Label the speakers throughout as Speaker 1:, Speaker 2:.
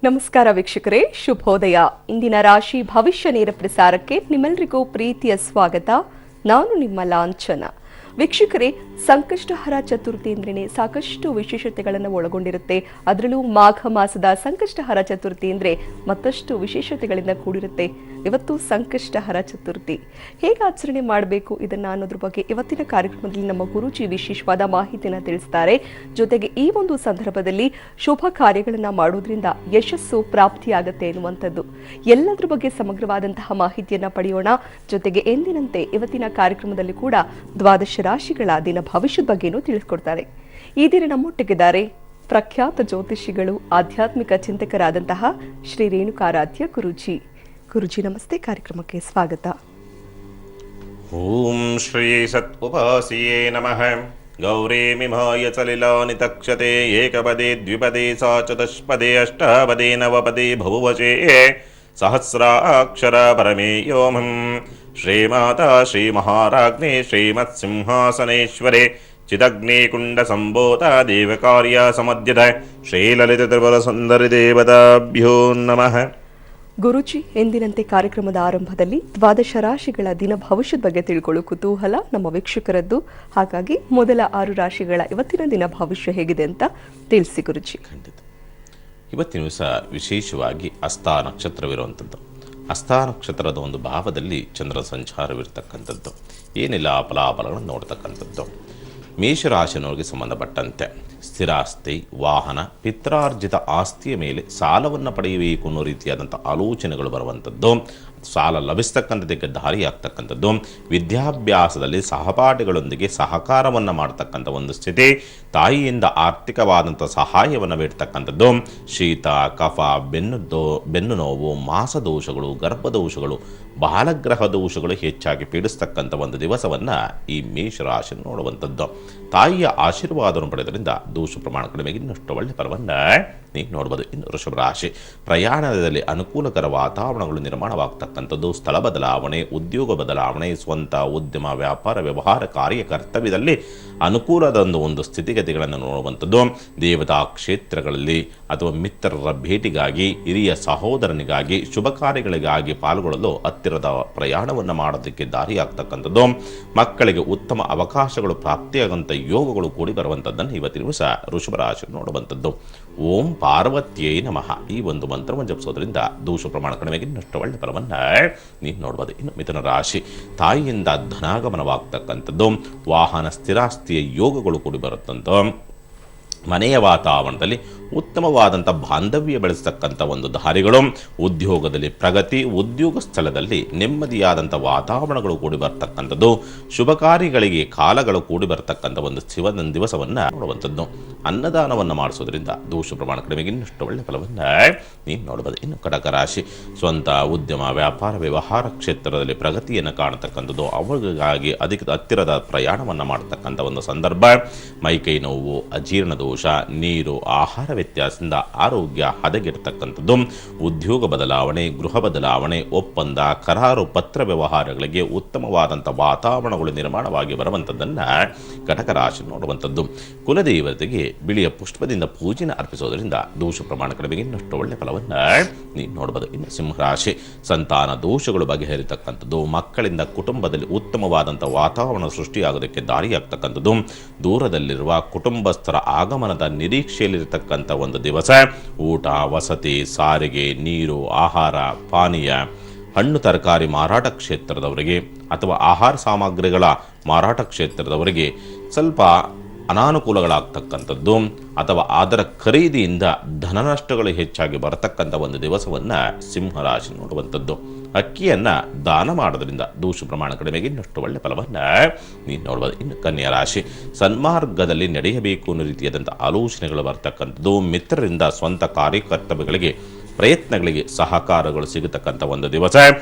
Speaker 1: ನಮಸ್ಕಾರ ವೀಕ್ಷಕರೇ, ಶುಭೋದಯ. ಇಂದಿನ ರಾಶಿ ಭವಿಷ್ಯ ನೇರ ಪ್ರಸಾರಕ್ಕೆ ನಿಮ್ಮೆಲ್ಲರಿಗೂ ಪ್ರೀತಿಯ ಸ್ವಾಗತ. ನಾನು ನಿಮ್ಮ ಲಾಂಛನ. ವೀಕ್ಷಕರೇ, ಸಂಕಷ್ಟಹರ ಚತುರ್ಥಿ ಅಂದ್ರೇನೆ ಸಾಕಷ್ಟು ವಿಶೇಷತೆಗಳನ್ನು ಒಳಗೊಂಡಿರುತ್ತೆ. ಅದರಲ್ಲೂ ಮಾಘ ಮಾಸದ ಸಂಕಷ್ಟಹರ ಚತುರ್ಥಿ ಅಂದ್ರೆ ಮತ್ತಷ್ಟು ವಿಶೇಷತೆಗಳಿಂದ ಕೂಡಿರುತ್ತೆ. ಇವತ್ತು ಸಂಕಷ್ಟಹರ ಚತುರ್ಥಿ ಹೇಗೆ ಆಚರಣೆ ಮಾಡಬೇಕು ಇದನ್ನ ಅನ್ನೋದ್ರ ಬಗ್ಗೆ ಇವತ್ತಿನ ಕಾರ್ಯಕ್ರಮದಲ್ಲಿ ನಮ್ಮ ಗುರೂಜಿ ವಿಶೇಷವಾದ ಮಾಹಿತಿಯನ್ನು ತಿಳಿಸ್ತಾರೆ. ಜೊತೆಗೆ ಈ ಒಂದು ಸಂದರ್ಭದಲ್ಲಿ ಶುಭ ಕಾರ್ಯಗಳನ್ನ ಮಾಡೋದ್ರಿಂದ ಯಶಸ್ಸು ಪ್ರಾಪ್ತಿಯಾಗತ್ತೆ ಎನ್ನುವಂಥದ್ದು ಎಲ್ಲದರ ಬಗ್ಗೆ ಸಮಗ್ರವಾದಂತಹ ಮಾಹಿತಿಯನ್ನ ಪಡೆಯೋಣ. ಜೊತೆಗೆ ಎಂದಿನಂತೆ ಇವತ್ತಿನ ಕಾರ್ಯಕ್ರಮದಲ್ಲಿ ಕೂಡ ದ್ವಾದಶ ರಾಶಿಗಳ ದಿನ ಭವಿಷ್ಯದ ಬಗ್ಗೆನೂ ತಿಳಿಸ್ಕೊಡ್ತಾರೆ. ಈ ದಿನ ನಮ್ಮೊಟ್ಟಿಗಿದ್ದಾರೆ ಪ್ರಖ್ಯಾತ ಜ್ಯೋತಿಷಿಗಳು, ಆಧ್ಯಾತ್ಮಿಕ ಚಿಂತಕರಾದಂತಹ ಶ್ರೀ ರೇಣುಕಾರಾಧ್ಯ ಗುರೂಜಿ. ಗುರುಜಿ ನಮಸ್ತೆ, ಕಾರ್ಯಕ್ರಮಕ್ಕೆ ಸ್ವಾಗತ.
Speaker 2: ಓಂ ಶ್ರೀ ಸತ್ ಉಪಾಸಿಯೇ ನಮಃ. ಗೌರೀ ಮಿಮಾಯ ಸಲಿಲಾನಿ ತಕ್ಷತೆ ಏಕಪದೇ ದ್ವಿಪದೇ ಸಾ ಚತುಷ್ಪದೇ ಅಷ್ಟಾಪದೇ ನವಪದೇ ಬಹುವಚೇ ಸಹಸ್ರಾಕ್ಷರ ಪರಮೇಯೋಮಂ. ಶ್ರೀಮಾತಾ ಶ್ರೀ ಮಹಾರಾಜ್ಞೆ ಶ್ರೀಮತ್ ಸಿಂಹಾಸನೇಶ್ವರೆ ಚಿದಗ್ನಿ ಕುಂಡ ಸಂಬೋತ ದೇವಕಾರ್ಯ ಸಮದ್ಯತ ಶ್ರೀಲಲಿತ ತ್ರಿಪುರ ಸುಂದರಿ ದೇವತಾಭ್ಯೋ ನಮಃ.
Speaker 1: ಗುರುಜಿ, ಎಂದಿನಂತೆ ಕಾರ್ಯಕ್ರಮದ ಆರಂಭದಲ್ಲಿ ದ್ವಾದಶ ರಾಶಿಗಳ ದಿನ ಭವಿಷ್ಯದ ಬಗ್ಗೆ ತಿಳ್ಕೊಳ್ಳೋ ಕುತೂಹಲ ನಮ್ಮ ವೀಕ್ಷಕರದ್ದು. ಹಾಗಾಗಿ ಮೊದಲ 6 ರಾಶಿಗಳ ಇವತ್ತಿನ ದಿನ ಭವಿಷ್ಯ ಹೇಗಿದೆ ಅಂತ ತಿಳಿಸಿ ಗುರುಜಿ.
Speaker 2: ಖಂಡಿತ. ಇವತ್ತಿನ ದಿವಸ ವಿಶೇಷವಾಗಿ ಹಸ್ತ ನಕ್ಷತ್ರವಿರುವಂಥದ್ದು. ಹಸ್ತ ನಕ್ಷತ್ರದ ಒಂದು ಭಾವದಲ್ಲಿ ಚಂದ್ರ ಸಂಚಾರವಿರ್ತಕ್ಕಂಥದ್ದು. ಏನಿಲ್ಲ ಫಲಾಫಲಗಳನ್ನು ನೋಡ್ತಕ್ಕಂಥದ್ದು. ಮೇಷರಾಶಿನವರಿಗೆ ಸಂಬಂಧಪಟ್ಟಂತೆ ಸ್ಥಿರಾಸ್ತಿ, ವಾಹನ, ಪಿತ್ರಾರ್ಜಿತ ಆಸ್ತಿಯ ಮೇಲೆ ಸಾಲವನ್ನು ಪಡೆಯಬೇಕು ಅನ್ನೋ ರೀತಿಯಾದಂಥ ಆಲೋಚನೆಗಳು ಬರುವಂಥದ್ದು. ಸಾಲ ಲಭಿಸ್ತಕ್ಕಂಥದ್ದಕ್ಕೆ ದಾರಿಯಾಗ್ತಕ್ಕಂಥದ್ದು. ವಿದ್ಯಾಭ್ಯಾಸದಲ್ಲಿ ಸಹಪಾಠಿಗಳೊಂದಿಗೆ ಸಹಕಾರವನ್ನು ಮಾಡ್ತಕ್ಕಂಥ ಒಂದು ಸ್ಥಿತಿ. ತಾಯಿಯಿಂದ ಆರ್ಥಿಕವಾದಂಥ ಸಹಾಯವನ್ನು ಬೇಡ್ತಕ್ಕಂಥದ್ದು. ಶೀತ, ಕಫ, ಬೆನ್ನು ನೋವು, ಮಾಸದೋಷಗಳು, ಗರ್ಭದೋಷಗಳು, ಬಾಲಗ್ರಹ ದೋಷಗಳು ಹೆಚ್ಚಾಗಿ ಪೀಡಿಸ್ತಕ್ಕಂಥ ಒಂದು ದಿವಸವನ್ನು ಈ ಮೇಷರಾಶಿ ನೋಡುವಂಥದ್ದು. ತಾಯಿಯ ಆಶೀರ್ವಾದವನ್ನು ಪಡೆಯೋದ್ರಿಂದ ದೋಷ ಪ್ರಮಾಣ ಕಡಿಮೆಗೆ ಇನ್ನಷ್ಟು ಒಳ್ಳೆ ಫಲವನ್ನು ನೀವು ನೋಡ್ಬೋದು. ಇನ್ನು ವೃಷಭ ರಾಶಿ, ಪ್ರಯಾಣದಲ್ಲಿ ಅನುಕೂಲಕರ ವಾತಾವರಣಗಳು ನಿರ್ಮಾಣವಾಗ್ತಕ್ಕಂಥದ್ದು. ಸ್ಥಳ ಬದಲಾವಣೆ, ಉದ್ಯೋಗ ಬದಲಾವಣೆ, ಸ್ವಂತ ಉದ್ಯಮ, ವ್ಯಾಪಾರ, ವ್ಯವಹಾರ, ಕಾರ್ಯ ಕರ್ತವ್ಯದಲ್ಲಿ ಅನುಕೂಲದ ಒಂದು ಸ್ಥಿತಿಗತಿಗಳನ್ನು ನೋಡುವಂಥದ್ದು. ದೇವತಾ ಕ್ಷೇತ್ರಗಳಲ್ಲಿ ಅಥವಾ ಮಿತ್ರರ ಭೇಟಿಗಾಗಿ, ಹಿರಿಯ ಸಹೋದರನಿಗಾಗಿ, ಶುಭ ಕಾರ್ಯಗಳಿಗಾಗಿ ಪಾಲ್ಗೊಳ್ಳಲು ಹತ್ತಿರದ ಪ್ರಯಾಣವನ್ನು ಮಾಡೋದಕ್ಕೆ ದಾರಿಯಾಗ್ತಕ್ಕಂಥದ್ದು. ಮಕ್ಕಳಿಗೆ ಉತ್ತಮ ಅವಕಾಶಗಳು ಪ್ರಾಪ್ತಿಯಾಗುವಂಥ ಯೋಗಗಳು ಕೂಡಿ ಬರುವಂಥದ್ದನ್ನು ಇವತ್ತಿನ ದಿವಸ ವೃಷಭ ರಾಶಿ ನೋಡುವಂಥದ್ದು. ಓಂ ಪಾರ್ವತ್ಯೈ ನಮಃ ಈ ಒಂದು ಮಂತ್ರವನ್ನು ಜಪಿಸೋದ್ರಿಂದ ದೋಷ ಪ್ರಮಾಣ ಕಡಿಮೆಗೆ ಇನ್ನಷ್ಟು ಒಳ್ಳೆ ಫಲವನ್ನು ನೀವು ನೋಡ್ಬೋದು. ಇನ್ನು ಮಿಥುನ ರಾಶಿ, ತಾಯಿಯಿಂದ ಧನಾಗಮನವಾಗ್ತಕ್ಕಂಥದ್ದು. ವಾಹನ, ಸ್ಥಿರಾಸ್ತಿಯ ಯೋಗಗಳು ಕೂಡಿ ಬರುತ್ತಂಥ ಮನೆಯ ವಾತಾವರಣದಲ್ಲಿ ಉತ್ತಮವಾದಂಥ ಬಾಂಧವ್ಯ ಬೆಳೆಸ್ತಕ್ಕಂಥ ಒಂದು ದಾರಿಗಳು. ಉದ್ಯೋಗದಲ್ಲಿ ಪ್ರಗತಿ, ಉದ್ಯೋಗ ಸ್ಥಳದಲ್ಲಿ ನೆಮ್ಮದಿಯಾದಂಥ ವಾತಾವರಣಗಳು ಕೂಡಿ ಬರ್ತಕ್ಕಂಥದ್ದು. ಶುಭ ಕಾರ್ಯಗಳಿಗೆ ಕಾಲಗಳು ಕೂಡಿ ಬರ್ತಕ್ಕಂಥ ಒಂದು ದಿವಸವನ್ನು ನೋಡುವಂಥದ್ದು. ಅನ್ನದಾನವನ್ನು ಮಾಡಿಸೋದ್ರಿಂದ ದೋಷ ಪ್ರಮಾಣ ಕಡಿಮೆಗೆ ಇನ್ನಷ್ಟು ಒಳ್ಳೆ ಫಲವನ್ನು ನೀವು ನೋಡಬಹುದು. ಇನ್ನು ಕಟಕ ರಾಶಿ, ಸ್ವಂತ ಉದ್ಯಮ, ವ್ಯಾಪಾರ, ವ್ಯವಹಾರ ಕ್ಷೇತ್ರದಲ್ಲಿ ಪ್ರಗತಿಯನ್ನು ಕಾಣತಕ್ಕಂಥದ್ದು. ಅವುಗಳಿಗಾಗಿ ಹತ್ತಿರದ ಪ್ರಯಾಣವನ್ನು ಮಾಡತಕ್ಕಂಥ ಒಂದು ಸಂದರ್ಭ. ಮೈಕೈ ನೋವು, ಅಜೀರ್ಣ ದೋಷ, ನೀರು, ಆಹಾರ ವ್ಯತ್ಯಾಸದಿಂದ ಆರೋಗ್ಯ ಹದಗೆಡ್ತಕ್ಕಂಥದ್ದು. ಉದ್ಯೋಗ ಬದಲಾವಣೆ, ಗೃಹ ಬದಲಾವಣೆ, ಒಪ್ಪಂದ, ಕರಾರು ಪತ್ರ ವ್ಯವಹಾರಗಳಿಗೆ ಉತ್ತಮವಾದಂಥ ವಾತಾವರಣಗಳು ನಿರ್ಮಾಣವಾಗಿ ಬರುವಂಥದ್ದನ್ನು ಕಟಕ ರಾಶಿ ನೋಡುವಂಥದ್ದು. ಕುಲದೇವತೆಗೆ ಬಿಳಿಯ ಪುಷ್ಪದಿಂದ ಪೂಜೆನ ಅರ್ಪಿಸೋದ್ರಿಂದ ದೋಷ ಪ್ರಮಾಣ ಕಡಿಮೆಗೆ ಇನ್ನಷ್ಟು ಒಳ್ಳೆ ಫಲವನ್ನು ನೀವು ನೋಡಬಹುದು. ಇನ್ನು ಸಿಂಹರಾಶಿ, ಸಂತಾನ ದೋಷಗಳು ಬಗೆಹರಿತಕ್ಕಂಥದ್ದು. ಮಕ್ಕಳಿಂದ ಕುಟುಂಬದಲ್ಲಿ ಉತ್ತಮವಾದಂಥ ವಾತಾವರಣ ಸೃಷ್ಟಿಯಾಗೋದಕ್ಕೆ ದಾರಿಯಾಗ್ತಕ್ಕಂಥದ್ದು. ದೂರದಲ್ಲಿರುವ ಕುಟುಂಬಸ್ಥರ ಆಗಮನದ ನಿರೀಕ್ಷೆಯಲ್ಲಿರತಕ್ಕಂಥ ಒಂದು ದಿವಸ. ಊಟ, ವಸತಿ, ಸಾರಿಗೆ, ನೀರು, ಆಹಾರ, ಪಾನೀಯ, ಹಣ್ಣು ತರಕಾರಿ ಮಾರಾಟ ಕ್ಷೇತ್ರದವರಿಗೆ ಅಥವಾ ಆಹಾರ ಸಾಮಗ್ರಿಗಳ ಮಾರಾಟ ಕ್ಷೇತ್ರದವರಿಗೆ ಸ್ವಲ್ಪ ಅನಾನುಕೂಲಗಳಾಗ್ತಕ್ಕಂಥದ್ದು ಅಥವಾ ಅದರ ಖರೀದಿಯಿಂದ ಧನ ನಷ್ಟಗಳು ಹೆಚ್ಚಾಗಿ ಬರತಕ್ಕಂಥ ಒಂದು ದಿವಸವನ್ನು ಸಿಂಹರಾಶಿ ನೋಡುವಂಥದ್ದು. ಅಕ್ಕಿಯನ್ನು ದಾನ ಮಾಡೋದ್ರಿಂದ ದೋಷ ಪ್ರಮಾಣ ಕಡಿಮೆಗೆ ಇನ್ನಷ್ಟು ಒಳ್ಳೆ ಫಲವನ್ನು ನೀವು ನೋಡ್ಬೋದು. ಇನ್ನು ಕನ್ಯಾ ರಾಶಿ, ಸನ್ಮಾರ್ಗದಲ್ಲಿ ನಡೆಯಬೇಕು ಅನ್ನೋ ರೀತಿಯಾದಂಥ ಆಲೋಚನೆಗಳು ಬರ್ತಕ್ಕಂಥದ್ದು. ಮಿತ್ರರಿಂದ ಸ್ವಂತ ಕಾರ್ಯಕರ್ತವ್ಯಗಳಿಗೆ ಪ್ರಯತ್ನಗಳಿಗೆ ಸಹಕಾರಗಳು ಸಿಗತಕ್ಕಂಥ ಒಂದು ದಿವಸ.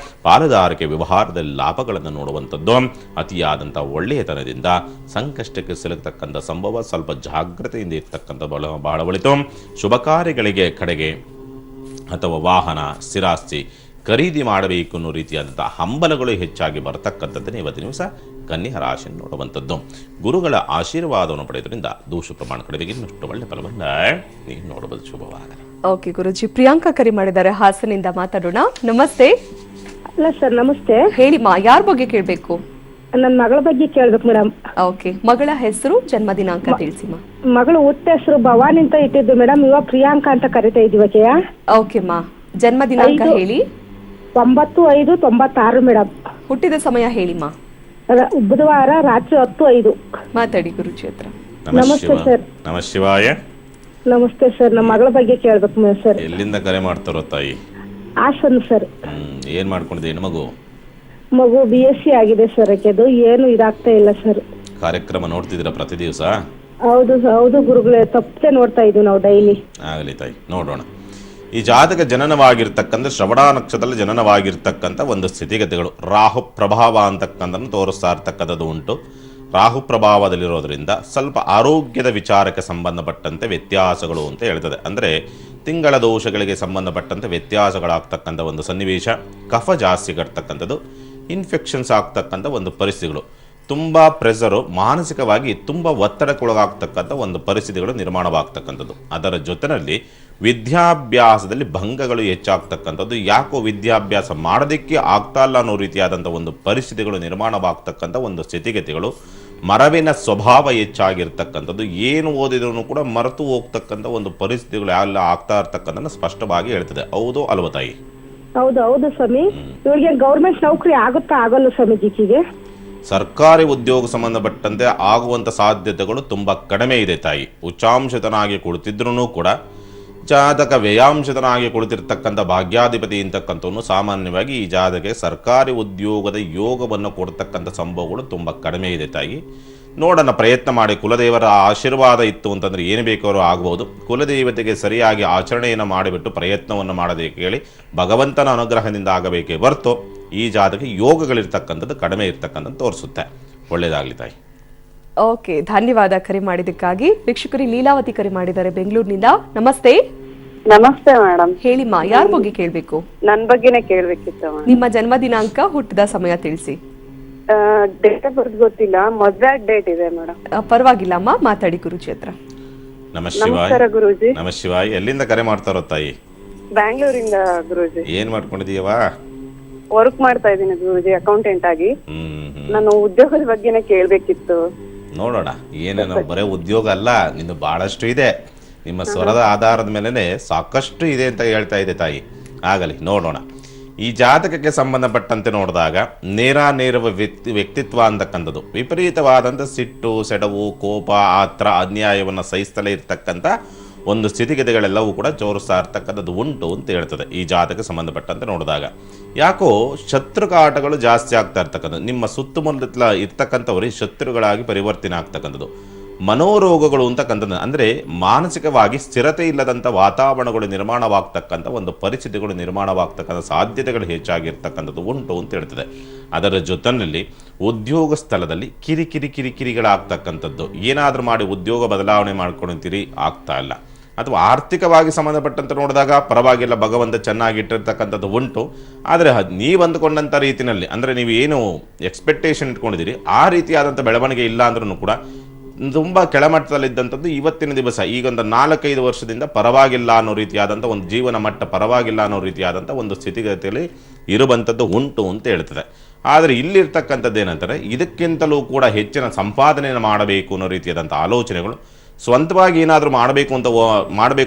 Speaker 2: ಪಾಲುದಾರಿಕೆ ವ್ಯವಹಾರದಲ್ಲಿ ಲಾಭಗಳನ್ನು ನೋಡುವಂಥದ್ದು. ಅತಿಯಾದಂಥ ಒಳ್ಳೆಯತನದಿಂದ ಸಂಕಷ್ಟಕ್ಕೆ ಸಿಲುಕತಕ್ಕಂಥ ಸಂಭವ. ಸ್ವಲ್ಪ ಜಾಗ್ರತೆಯಿಂದ ಇರ್ತಕ್ಕಂಥ ಬಹಳ ಒಳಿತು. ಶುಭ ಕಾರ್ಯಗಳಿಗೆ ಕಡೆಗೆ ಅಥವಾ ವಾಹನ, ಸ್ಥಿರಾಸ್ತಿ ಖರೀದಿ ಮಾಡಬೇಕು ಅನ್ನೋ ರೀತಿಯಾದಂಥ ಹಂಬಲಗಳು ಹೆಚ್ಚಾಗಿ ಬರತಕ್ಕಂಥದ್ದನ್ನು ಇವತ್ತಿನ ದಿವಸ ಕನ್ಯಾ ರಾಶಿಯನ್ನು ನೋಡುವಂಥದ್ದು. ಗುರುಗಳ ಆಶೀರ್ವಾದವನ್ನು ಪಡೆಯೋದ್ರಿಂದ ದೋಷ ಪ್ರಮಾಣ ಕಡಿಮೆಗೆ ಇನ್ನಷ್ಟು ಒಳ್ಳೆ ಫಲವನ್ನು ನೀವು ನೋಡಬಹುದು. ಶುಭವಾಗಲಿ.
Speaker 1: ಓಕೆ ಗುರುಜಿ, ಪ್ರಿಯಾಂಕಾ ಕರೆ ಮಾಡಿದ್ದಾರೆ, ಹಾಸನಿಂದ ಮಾತಾಡೋಣ. ನಮಸ್ತೆ.
Speaker 3: ಅಲ್ಲ ಸರ್, ನಮಸ್ತೆ.
Speaker 1: ಹೇಳಿಮಾ, ಯಾರ ಬಗ್ಗೆ ಕೇಳಬೇಕು?
Speaker 3: ನನ್ನ ಮಗಳ ಬಗ್ಗೆ ಕೇಳ್ಬೇಕು ಮೇಡಮ್.
Speaker 1: ಓಕೆ, ಮಗಳ ಹೆಸರು, ಜನ್ಮ ದಿನಾಂಕ ತಿಳಿಸಿಮಾ.
Speaker 3: ಮಗಳು ಹುಟ್ಟ ಹೆಸರು ಭವಾನಿ ಅಂತ ಇಟ್ಟಿದ್ದು ಮೇಡಮ್, ಇವಾಗ ಪ್ರಿಯಾಂಕಾ ಅಂತ ಕರಿತಾ ಇದೀವಿ.
Speaker 1: ಓಕೆ ಮಾ, ಜನ್ಮ ದಿನಾಂಕ ಹೇಳಿ.
Speaker 3: 9/5/96 ಮೇಡಮ್.
Speaker 1: ಹುಟ್ಟಿದ ಸಮಯ ಹೇಳಿಮಾ.
Speaker 3: ಬುಧವಾರ ರಾತ್ರಿ 10:05.
Speaker 1: ಮಾತಾಡಿ ಗುರುಜಿ ಹತ್ರ.
Speaker 3: ನಮಸ್ತೆ ಸರ್.
Speaker 2: ನಮಃ ಶಿವಾಯ.
Speaker 3: ನಮಸ್ತೆ ಸರ್, ನಮ್ಮ ಮಗಳ ಬಗ್ಗೆ ಕೇಳ್ಬೇಕು ಸರ್.
Speaker 2: ಎಲ್ಲಿಂದ ಕರೆ ಮಾಡ್ತಾರೋ ತಾಯಿ?
Speaker 3: ಹಾಸನ್ ಸರ್.
Speaker 2: ಏನ್ ಮಾಡ್ಕೊಂಡಿದೆ ಹೆಣ್ಮಗು?
Speaker 3: ಮಗು BSc ಆಗಿದೆ ಸರ್. ಯಾಕೆದು ಏನು ಇದಾಗ್ತಾ ಇಲ್ಲ ಸರ್.
Speaker 2: ಕಾರ್ಯಕ್ರಮ ನೋಡ್ತಿದ್ದೀರಾ ಪ್ರತಿ ದಿವಸ?
Speaker 3: ಹೌದು ಹೌದು ಗುರುಗಳೇ, ತಪ್ಪದೆ ನೋಡ್ತಾ ಇದೀವಿ ನಾವು ಡೈಲಿ.
Speaker 2: ಆಗಲಿ ತಾಯಿ, ನೋಡೋಣ. ಈ ಜಾತಕ ಜನನವಾಗಿರ್ತಕ್ಕಂಥ ಶ್ರವಣ ನಕ್ಷತ್ರದಲ್ಲಿ ಜನನವಾಗಿರ್ತಕ್ಕಂಥ ಒಂದು ಸ್ಥಿತಿಗತಿಗಳು ರಾಹು ಪ್ರಭಾವ ಅಂತಕ್ಕಂಥನ್ನು ತೋರಿಸ್ತಾ ಇರ್ತಕ್ಕಂಥದ್ದು ಉಂಟು. ರಾಹು ಪ್ರಭಾವದಲ್ಲಿರೋದ್ರಿಂದ ಸ್ವಲ್ಪ ಆರೋಗ್ಯದ ವಿಚಾರಕ್ಕೆ ಸಂಬಂಧಪಟ್ಟಂತೆ ವ್ಯತ್ಯಾಸಗಳು ಅಂತ ಹೇಳ್ತದೆ. ಅಂದರೆ ತಿಂಗಳ ದೋಷಗಳಿಗೆ ಸಂಬಂಧಪಟ್ಟಂತೆ ವ್ಯತ್ಯಾಸಗಳಾಗ್ತಕ್ಕಂಥ ಒಂದು ಸನ್ನಿವೇಶ, ಕಫ ಜಾಸ್ತಿ ಕಟ್ತಕ್ಕಂಥದ್ದು, ಇನ್ಫೆಕ್ಷನ್ಸ್ ಆಗ್ತಕ್ಕಂಥ ಒಂದು ಪರಿಸ್ಥಿತಿಗಳು, ತುಂಬ ಪ್ರೆಷರು, ಮಾನಸಿಕವಾಗಿ ತುಂಬ ಒತ್ತಡಕ್ಕೊಳಗಾಗ್ತಕ್ಕಂಥ ಒಂದು ಪರಿಸ್ಥಿತಿಗಳು ನಿರ್ಮಾಣವಾಗ್ತಕ್ಕಂಥದ್ದು. ಅದರ ಜೊತೆಯಲ್ಲಿ ವಿದ್ಯಾಭ್ಯಾಸದಲ್ಲಿ ಭಂಗಗಳು ಹೆಚ್ಚಾಗ್ತಕ್ಕಂಥದ್ದು. ಯಾಕೋ ವಿದ್ಯಾಭ್ಯಾಸ ಮಾಡೋದಕ್ಕೆ ಆಗ್ತಾ ಇಲ್ಲ ಅನ್ನೋ ರೀತಿಯಾದಂಥ ಒಂದು ಪರಿಸ್ಥಿತಿಗಳು ನಿರ್ಮಾಣವಾಗ್ತಕ್ಕಂಥ ಒಂದು ಸ್ಥಿತಿಗತಿಗಳು, ಮರವಿನ ಸ್ವಭಾವ ಹೆಚ್ಚಾಗಿರ್ತಕ್ಕಂಥದ್ದು, ಏನು ಓದಿದ್ರೂ ಕೂಡ ಮರೆತು ಹೋಗ್ತಕ್ಕಂಥ ಒಂದು ಪರಿಸ್ಥಿತಿಗಳು ಎಲ್ಲ ಆಗ್ತಾ ಇರ್ತಕ್ಕಂಥ ಸ್ಪಷ್ಟವಾಗಿ ಹೇಳ್ತದೆ. ಹೌದು ಅಲ್ವ ತಾಯಿ?
Speaker 3: ಹೌದು ಹೌದು ಸ್ವಾಮಿ. ಇವಳಿಗೆ ಗೌರ್ಮೆಂಟ್ ನೌಕರಿ ಆಗುತ್ತಾ ಆಗಲ್ಲ ಸ್ವಾಮಿ? ಜಿಕ್ಕಿಗೆ
Speaker 2: ಸರ್ಕಾರಿ ಉದ್ಯೋಗ ಸಂಬಂಧಪಟ್ಟಂತೆ ಆಗುವಂಥ ಸಾಧ್ಯತೆಗಳು ತುಂಬ ಕಡಿಮೆ ಇದೆ ತಾಯಿ. ಉಚ್ಚಾಂಶತನಾಗಿ ಕುಳಿತಿದ್ರೂ ಕೂಡ ಜಾತಕ ವ್ಯಯಾಂಶತನಾಗಿ ಕುಳಿತಿರ್ತಕ್ಕಂಥ ಭಾಗ್ಯಾಧಿಪತಿ ಅಂತಕ್ಕಂಥವನ್ನು ಸಾಮಾನ್ಯವಾಗಿ ಈ ಜಾತಕಕ್ಕೆ ಸರ್ಕಾರಿ ಉದ್ಯೋಗದ ಯೋಗವನ್ನು ಕೊಡ್ತಕ್ಕಂಥ ಸಂಭವಗಳು ತುಂಬ ಕಡಿಮೆ ಇದೆ ತಾಯಿ. ನೋಡೋಣ, ಪ್ರಯತ್ನ ಮಾಡಿ. ಕುಲದೇವರ ಆಶೀರ್ವಾದ ಇತ್ತು ಅಂತಂದರೆ ಏನು ಬೇಕಾದ್ರೂ ಆಗ್ಬೋದು. ಕುಲದೇವತೆಗೆ ಸರಿಯಾಗಿ ಆಚರಣೆಯನ್ನು ಮಾಡಿಬಿಟ್ಟು ಪ್ರಯತ್ನವನ್ನು ಮಾಡೋದಕ್ಕೆ ಹೇಳಿ ಭಗವಂತನ ಅನುಗ್ರಹದಿಂದ ಆಗಬೇಕೇ ಹೊರತು ಈ ಜಾತಕ ಯೋಗಗಳಿರ್ತಕ್ಕಂಥದ್ದು ಕಡಿಮೆ ಇರ್ತಕ್ಕಂಥದ್ದು ತೋರಿಸುತ್ತೆ. ಒಳ್ಳೆಯದಾಗಲಿ ತಾಯಿ.
Speaker 1: ಓಕೆ, ಧನ್ಯವಾದ ಕರೆ ಮಾಡಿದ್ದಕ್ಕಾಗಿ. ವೀಕ್ಷಕರು, ಲೀಲಾವತಿ ಕರೆ ಮಾಡಿದ್ದಾರೆ ಬೆಂಗಳೂರಿನಿಂದ. ನಮಸ್ತೆ.
Speaker 4: ನಮಸ್ತೆ ಮೇಡಮ್.
Speaker 1: ಹೇಳಿಮಾ, ಯಾರ ಬಗ್ಗೆ ಕೇಳಬೇಕು?
Speaker 4: ನನ್ ಬಗ್ಗೆನೇ ಕೇಳ್ಬೇಕಿತ್ತು.
Speaker 1: ನಿಮ್ಮ ಜನ್ಮ ದಿನಾಂಕ, ಹುಟ್ಟಿದ ಸಮಯ ತಿಳಿಸಿ.
Speaker 4: ಡೇಟ್ ಆಫ್ ಬರ್ತ್ ಗೊತ್ತಿಲ್ಲ, ಮದ್ವೆ ಡೇಟ್ ಇದೆ ಮೇಡಮ್.
Speaker 1: ಪರವಾಗಿಲ್ಲ ಅಮ್ಮ, ಮಾತಾಡಿ ಗುರುಜಿ ಹತ್ರ.
Speaker 4: ನಮಸ್ಕಾರ ಗುರೂಜಿ.
Speaker 2: ನಮಃ ಶಿವಾಯ್. ಎಲ್ಲಿಂದ ಕರೆ ಮಾಡ್ತಾರೋ ತಾಯಿ?
Speaker 4: ಬ್ಯಾಂಗ್ಳೂರಿಂದ ಗುರೂಜಿ.
Speaker 2: ಏನ್ ಮಾಡ್ಕೊಂಡಿದೀಯವ?
Speaker 4: ವರ್ಕ್ ಮಾಡ್ತಾ ಇದ್ದೀನಿ ಗುರೂಜಿ, ಅಕೌಂಟೆಂಟ್ ಆಗಿ. ನಾನು ಉದ್ಯೋಗದ ಬಗ್ಗೆನೇ ಕೇಳ್ಬೇಕಿತ್ತು.
Speaker 2: ನೋಡೋಣ, ಏನೇನೋ ಬರೀ ಉದ್ಯೋಗ ಅಲ್ಲ, ನಿಂದು ಬಹಳಷ್ಟು ಇದೆ. ನಿಮ್ಮ ಸ್ವರದ ಆಧಾರದ ಮೇಲೆನೆ ಸಾಕಷ್ಟು ಇದೆ ಅಂತ ಹೇಳ್ತಾ ಇದೆ ತಾಯಿ. ಆಗಲಿ, ನೋಡೋಣ. ಈ ಜಾತಕಕ್ಕೆ ಸಂಬಂಧಪಟ್ಟಂತೆ ನೋಡಿದಾಗ ನೇರ ವ್ಯಕ್ತಿತ್ವ ಅಂತಕ್ಕಂಥದ್ದು, ವಿಪರೀತವಾದಂಥ ಸಿಟ್ಟು, ಸೆಡವು, ಕೋಪ, ಆತ್ರ, ಅನ್ಯಾಯವನ್ನು ಸಹಿಸ್ತಲೇ ಇರ್ತಕ್ಕಂಥ ಒಂದು ಸ್ಥಿತಿಗತಿಗಳೆಲ್ಲವೂ ಕೂಡ ತೋರಿಸ್ತಾ ಇರ್ತಕ್ಕಂಥದ್ದು ಉಂಟು ಅಂತ ಹೇಳ್ತದೆ ಈ ಜಾತಕಕ್ಕೆ ಸಂಬಂಧಪಟ್ಟಂತೆ ನೋಡಿದಾಗ. ಯಾಕೋ ಶತ್ರುಕಾಟಗಳು ಜಾಸ್ತಿ ಆಗ್ತಾ ಇರ್ತಕ್ಕಂಥದ್ದು, ನಿಮ್ಮ ಸುತ್ತಮುತ್ತಲ ಇರ್ತಕ್ಕಂಥವ್ರಿಗೆ ಶತ್ರುಗಳಾಗಿ ಪರಿವರ್ತನೆ ಆಗ್ತಕ್ಕಂಥದ್ದು, ಮನೋರೋಗಗಳು ಅಂತಕ್ಕಂಥದ್ದು, ಅಂದರೆ ಮಾನಸಿಕವಾಗಿ ಸ್ಥಿರತೆ ಇಲ್ಲದಂಥ ವಾತಾವರಣಗಳು ನಿರ್ಮಾಣವಾಗ್ತಕ್ಕಂಥ ಒಂದು ಪರಿಸ್ಥಿತಿಗಳು ನಿರ್ಮಾಣವಾಗ್ತಕ್ಕಂಥ ಸಾಧ್ಯತೆಗಳು ಹೆಚ್ಚಾಗಿರ್ತಕ್ಕಂಥದ್ದು ಉಂಟು ಅಂತ ಹೇಳ್ತದೆ. ಅದರ ಜೊತೆಯಲ್ಲಿ ಉದ್ಯೋಗ ಸ್ಥಳದಲ್ಲಿ ಕಿರಿಕಿರಿಗಳಾಗ್ತಕ್ಕಂಥದ್ದು, ಏನಾದರೂ ಮಾಡಿ ಉದ್ಯೋಗ ಬದಲಾವಣೆ ಮಾಡ್ಕೊಳ್ತೀರಿ, ಆಗ್ತಾ ಇಲ್ಲ. ಅಥವಾ ಆರ್ಥಿಕವಾಗಿ ಸಂಬಂಧಪಟ್ಟಂತೆ ನೋಡಿದಾಗ ಪರವಾಗಿಲ್ಲ, ಭಗವಂತ ಚೆನ್ನಾಗಿಟ್ಟಿರ್ತಕ್ಕಂಥದ್ದು ಉಂಟು. ಆದರೆ ನೀವು ಅಂದುಕೊಂಡಂಥ ರೀತಿಯಲ್ಲಿ, ಅಂದರೆ ನೀವು ಏನು ಎಕ್ಸ್ಪೆಕ್ಟೇಷನ್ ಇಟ್ಕೊಂಡಿದ್ದೀರಿ ಆ ರೀತಿಯಾದಂಥ ಬೆಳವಣಿಗೆ ಇಲ್ಲ ಅಂದ್ರೂ ಕೂಡ ತುಂಬ ಕೆಳಮಟ್ಟದಲ್ಲಿದ್ದಂಥದ್ದು ಇವತ್ತಿನ ದಿವಸ ಈಗೊಂದು 4-5 ವರ್ಷದಿಂದ ಪರವಾಗಿಲ್ಲ ಅನ್ನೋ ರೀತಿಯಾದಂಥ ಒಂದು ಜೀವನ ಮಟ್ಟ ಪರವಾಗಿಲ್ಲ ಅನ್ನೋ ರೀತಿಯಾದಂಥ ಒಂದು ಸ್ಥಿತಿಗತಿಯಲ್ಲಿ ಇರುವಂಥದ್ದು ಉಂಟು ಅಂತ ಹೇಳ್ತದೆ. ಆದರೆ ಇಲ್ಲಿರ್ತಕ್ಕಂಥದ್ದು ಏನಂತಾರೆ, ಇದಕ್ಕಿಂತಲೂ ಕೂಡ ಹೆಚ್ಚಿನ ಸಂಪಾದನೆಯನ್ನು ಮಾಡಬೇಕು ಅನ್ನೋ ರೀತಿಯಾದಂಥ ಆಲೋಚನೆಗಳು, ಸ್ವಂತವಾಗಿ ಏನಾದರೂ ಮಾಡಬೇಕು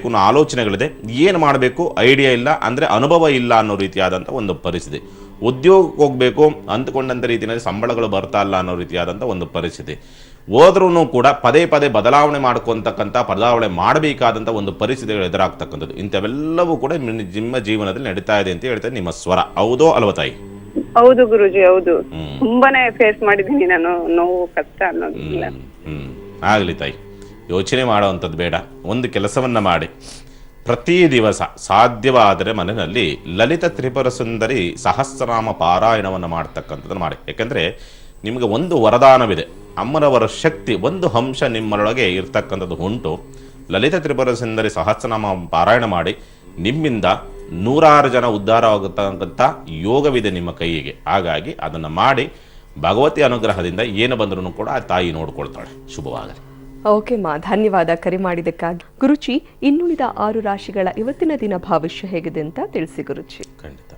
Speaker 2: ಅನ್ನೋ ಆಲೋಚನೆಗಳಿದೆ. ಏನು ಮಾಡಬೇಕು ಐಡಿಯಾ ಇಲ್ಲ, ಅಂದರೆ ಅನುಭವ ಇಲ್ಲ ಅನ್ನೋ ರೀತಿಯಾದಂಥ ಒಂದು ಪರಿಸ್ಥಿತಿ. ಉದ್ಯೋಗಕ್ಕೆ ಹೋಗಬೇಕು ಅಂದುಕೊಂಡಂಥ ರೀತಿಯಲ್ಲಿ ಸಂಬಳಗಳು ಬರ್ತಾ ಇಲ್ಲ ಅನ್ನೋ ರೀತಿಯಾದಂಥ ಒಂದು ಪರಿಸ್ಥಿತಿ. ಹೋದ್ರೂ ಕೂಡ ಪದೇ ಬದಲಾವಣೆ ಮಾಡಬೇಕಾದಂಥ ಒಂದು ಪರಿಸ್ಥಿತಿಗಳು ಎದುರಾಗ್ತಕ್ಕಂಥದ್ದು, ಇಂಥವೆಲ್ಲವೂ ಕೂಡ ನಿಮ್ಮ ಜೀವನದಲ್ಲಿ ನಡೀತಾ ಇದೆ ಅಂತ ಹೇಳ್ತಾರೆ ನಿಮ್ಮ ಸ್ವರ. ಹೌದೋ ಅಲ್ವ ತಾಯಿ?
Speaker 4: ಹೌದು ಗುರುಜಿ, ಹೌದು. ತುಂಬಾನೇ ಫೇಸ್ ಮಾಡಿದ್ದೀನಿ ನಾನು, ನೋವು, ಕಷ್ಟ ಅನ್ನೋದಿಲ್ಲ.
Speaker 2: ಆಗಲಿ ತಾಯಿ, ಯೋಚನೆ ಮಾಡುವಂಥದ್ದು ಬೇಡ. ಒಂದು ಕೆಲಸವನ್ನ ಮಾಡಿ, ಪ್ರತಿ ದಿವಸ ಸಾಧ್ಯವಾದರೆ ಮನೆಯಲ್ಲಿ ಲಲಿತ ತ್ರಿಪುರ ಸುಂದರಿ ಸಹಸ್ರನಾಮ ಪಾರಾಯಣವನ್ನು ಮಾಡ್ತಕ್ಕಂಥದ್ದನ್ನು ಮಾಡಿ. ಯಾಕೆಂದರೆ ನಿಮಗೆ ಒಂದು ವರದಾನವಿದೆ, ಅಮ್ಮನವರ ಶಕ್ತಿ ಒಂದು ಅಂಶ ನಿಮ್ಮೊಳಗೆ ಇರ್ತಕ್ಕಂಥದ್ದು ಉಂಟು. ಲಲಿತ ತ್ರಿಪುರ ಸುಂದರಿ ಸಹಸ್ರನಾಮ ಪಾರಾಯಣ ಮಾಡಿ, ನಿಮ್ಮಿಂದ 100 ಜನ ಉದ್ಧಾರ ಆಗತಕ್ಕಂಥ ಯೋಗವಿದೆ ನಿಮ್ಮ ಕೈಯಿಗೆ. ಹಾಗಾಗಿ ಅದನ್ನು ಮಾಡಿ ಭಗವತಿ ಅನುಗ್ರಹದಿಂದ ಏನು ಬಂದರೂ ಕೂಡ ಆ ತಾಯಿ ನೋಡ್ಕೊಳ್ತಾಳೆ. ಶುಭವಾಗಲಿ.
Speaker 1: ಓಕೆ ಮಾ, ಧನ್ಯವಾದ ಕರೆ ಮಾಡಿದ್ದಕ್ಕಾಗಿ. ಗುರುಜಿ, ಇನ್ನುಳಿದ 6 ರಾಶಿಗಳ ಇವತ್ತಿನ ದಿನ ಭವಿಷ್ಯ ಹೇಗಿದೆ ಅಂತ ತಿಳಿಸಿ ಗುರುಜಿ.
Speaker 2: ಖಂಡಿತ.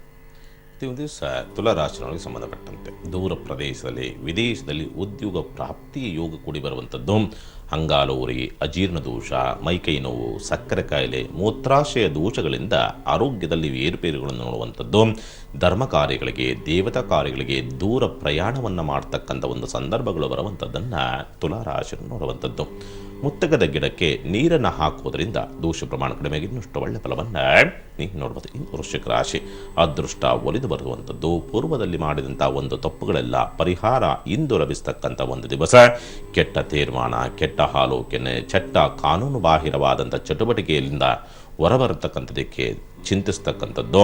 Speaker 2: ಒಂದು ದಿವಸ ತುಲಾರಾಶಿನೊಳಗೆ ಸಂಬಂಧಪಟ್ಟಂತೆ ದೂರ ಪ್ರದೇಶದಲ್ಲಿ, ವಿದೇಶದಲ್ಲಿ ಉದ್ಯೋಗ ಪ್ರಾಪ್ತಿ ಯೋಗ ಕೂಡಿ ಬರುವಂಥದ್ದು, ಅಂಗಾಲು ಉರಿ, ಅಜೀರ್ಣ ದೋಷ, ಮೈಕೈ ನೋವು, ಸಕ್ಕರೆ ಕಾಯಿಲೆ, ಮೂತ್ರಾಶಯ ದೋಷಗಳಿಂದ ಆರೋಗ್ಯದಲ್ಲಿ ಏರುಪೇರುಗಳನ್ನು ನೋಡುವಂಥದ್ದು, ಧರ್ಮ ಕಾರ್ಯಗಳಿಗೆ, ದೇವತಾ ಕಾರ್ಯಗಳಿಗೆ ದೂರ ಪ್ರಯಾಣವನ್ನು ಮಾಡ್ತಕ್ಕಂಥ ಒಂದು ಸಂದರ್ಭಗಳು ಬರುವಂಥದ್ದನ್ನು ತುಲಾರಾಶಿಯನ್ನು ನೋಡುವಂಥದ್ದು. ಮುತ್ತಗದ ಗಿಡಕ್ಕೆ ನೀರನ್ನು ಹಾಕುವುದರಿಂದ ದೋಷ ಪ್ರಮಾಣ ಕಡಿಮೆಗೆ ಇನ್ನಷ್ಟು ಒಳ್ಳೆ ಫಲವನ್ನು ನೀವು ನೋಡ್ಬೋದು. ಇನ್ನು ವೃಶ್ಚಿಕ ರಾಶಿ, ಅದೃಷ್ಟ ಒಲಿದು ಬರುವಂಥದ್ದು, ಪೂರ್ವದಲ್ಲಿ ಮಾಡಿದಂಥ ಒಂದು ತಪ್ಪುಗಳೆಲ್ಲ ಪರಿಹಾರ ಇಂದು ಲಭಿಸ್ತಕ್ಕಂಥ ಒಂದು ದಿವಸ. ಕೆಟ್ಟ ತೀರ್ಮಾನ, ಕೆಟ್ಟ ಆಲೋಚನೆ, ಕೆಟ್ಟ ಕಾನೂನು ಬಾಹಿರವಾದಂಥ ಚಟುವಟಿಕೆಯಿಂದ ಹೊರಬರತಕ್ಕಂಥದಕ್ಕೆ ಚಿಂತಿಸ್ತಕ್ಕಂಥದ್ದು,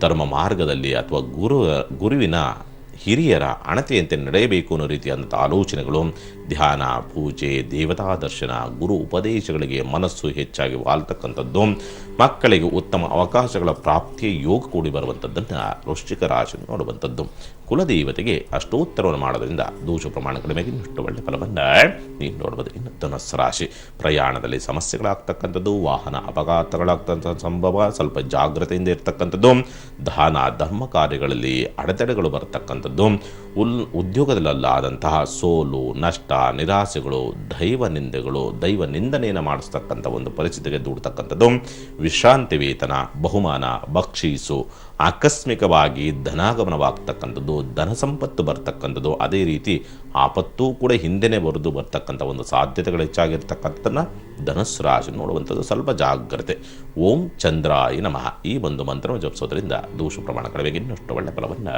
Speaker 2: ಧರ್ಮ ಮಾರ್ಗದಲ್ಲಿ ಅಥವಾ ಗುರುವಿನ ಹಿರಿಯರ ಅಣತೆಯಂತೆ ನಡೆಯಬೇಕು ಅನ್ನೋ ರೀತಿಯಾದಂಥ ಆಲೋಚನೆಗಳು, ಧ್ಯಾನ, ಪೂಜೆ, ದೇವತಾ ದರ್ಶನ, ಗುರು ಉಪದೇಶಗಳಿಗೆ ಮನಸ್ಸು ಹೆಚ್ಚಾಗಿ ವಾಲ್ತಕ್ಕಂಥದ್ದು, ಮಕ್ಕಳಿಗೆ ಉತ್ತಮ ಅವಕಾಶಗಳ ಪ್ರಾಪ್ತಿಯ ಯೋಗ ಕೂಡಿ ಬರುವಂಥದ್ದನ್ನು ವೃಶ್ಚಿಕ ರಾಶಿ ನೋಡುವಂಥದ್ದು. ಕುಲದೇವತೆಗೆ ಅಷ್ಟೋತ್ತರವನ್ನು ಮಾಡೋದ್ರಿಂದ ದೋಷ ಪ್ರಮಾಣ ಕಡಿಮೆಗೆ ಇನ್ನಷ್ಟು ಒಳ್ಳೆ ಫಲವನ್ನು ನೀವು ನೋಡ್ಬೋದು. ಇನ್ನು ಧನುಸ್ಸು ರಾಶಿ, ಪ್ರಯಾಣದಲ್ಲಿ ಸಮಸ್ಯೆಗಳಾಗ್ತಕ್ಕಂಥದ್ದು, ವಾಹನ ಅಪಘಾತಗಳಾಗ್ತಕ್ಕಂಥ ಸಂಭವ, ಸ್ವಲ್ಪ ಜಾಗ್ರತೆಯಿಂದ ಇರ್ತಕ್ಕಂಥದ್ದು, ದಾನ ಧರ್ಮ ಕಾರ್ಯಗಳಲ್ಲಿ ಅಡೆತಡೆಗಳು ಬರತಕ್ಕಂಥದ್ದು, ಉದ್ಯೋಗದಲ್ಲಾದಂತಹ ಸೋಲು, ನಷ್ಟ, ನಿರಾಸೆಗಳು, ದೈವ ನಿಂದನೆಯನ್ನು ಮಾಡಿಸ್ತಕ್ಕಂಥ ಒಂದು ಪರಿಸ್ಥಿತಿಗೆ ದೂಡ್ತಕ್ಕಂಥದ್ದು, ವಿಶ್ರಾಂತಿ ವೇತನ, ಬಹುಮಾನ, ಬಕ್ಷೀಸು, ಆಕಸ್ಮಿಕವಾಗಿ ಧನಾಗಮನವಾಗ್ತಕ್ಕಂಥದ್ದು, ಧನ ಸಂಪತ್ತು ಬರ್ತಕ್ಕಂಥದ್ದು, ಅದೇ ರೀತಿ ಆಪತ್ತೂ ಕೂಡ ಹಿಂದೆನೇ ಬರ್ತಕ್ಕಂಥ ಒಂದು ಸಾಧ್ಯತೆಗಳು ಹೆಚ್ಚಾಗಿರ್ತಕ್ಕಂಥದ್ದನ್ನು ಧನುಸ್ಸು ರಾಶಿ ನೋಡುವಂಥದ್ದು. ಸ್ವಲ್ಪ ಜಾಗ್ರತೆ. ಓಂ ಚಂದ್ರಾಯ ನಮಃ ಈ ಒಂದು ಮಂತ್ರವನ್ನು ಜಪಿಸೋದ್ರಿಂದ ದೋಷ ಪ್ರಮಾಣ ಕಡಿಮೆಗೆ ಇನ್ನಷ್ಟು ಒಳ್ಳೆ ಫಲವನ್ನು